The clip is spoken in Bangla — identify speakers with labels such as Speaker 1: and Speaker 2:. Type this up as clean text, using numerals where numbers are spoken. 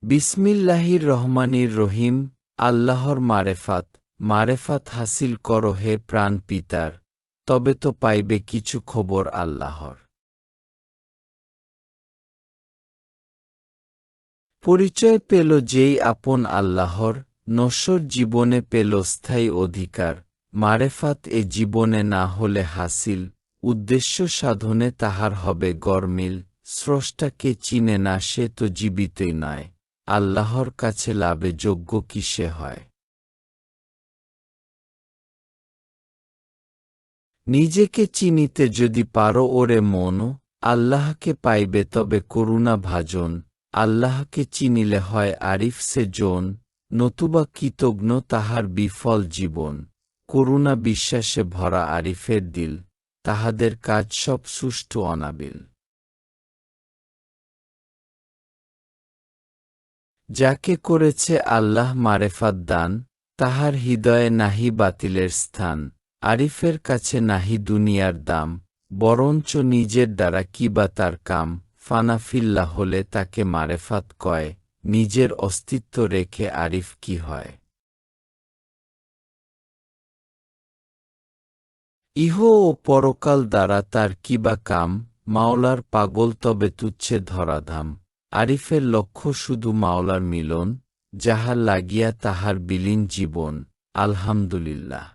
Speaker 1: বিসমিল্লাহির রহমানির রহিম। আল্লাহর মারেফাত হাসিল করো হে প্রাণ পিতার, তবে তো পাইবে কিছু খবর আল্লাহর। পরিচয় পেল যেই আপন আল্লাহর, নশ্বর জীবনে পেল স্থায়ী অধিকার। মারেফাত এ জীবনে না হলে হাসিল, উদ্দেশ্য সাধনে তাহার হবে গরমিল। স্রষ্টাকে চিনে না সে তো জীবিতই নয়, আল্লাহর কাছে লাভে যোগ্য কিসে হয়। নিজেকে চিনিতে যদি পারো ওরে মন, আল্লাহকে পাইবে তবে করুণা ভাজন। আল্লাহকে চিনিলে হয় আরিফ সে জন, নতুবা কৃতজ্ঞ তাহার বিফল জীবন। করুণা বিশ্বাসে ভরা আরিফের দিল, তাহাদের কাজ সব সুষ্ঠু অনাবিল। যাকে করেছে আল্লাহ মারেফাত দান, তাহার হৃদয়ে নাহি বাতিলের স্থান। আরিফের কাছে নাহি দুনিয়ার দাম, বরঞ্চ নিজের দ্বারা কিবা তার কাম। ফানাফিল্লা হলে তাকে মারেফাত কয়, নিজের অস্তিত্ব রেখে আরিফ কি হয়। ইহ ও পরকাল দ্বারা তার কিবা কাম, মাওলার পাগল তবে তুচ্ছে ধরাধাম। আরিফের লক্ষ্য শুধু মাওলার মিলন, যাহার লাগিয়া তাহার বিলীন জীবন। আলহামদুলিল্লাহ।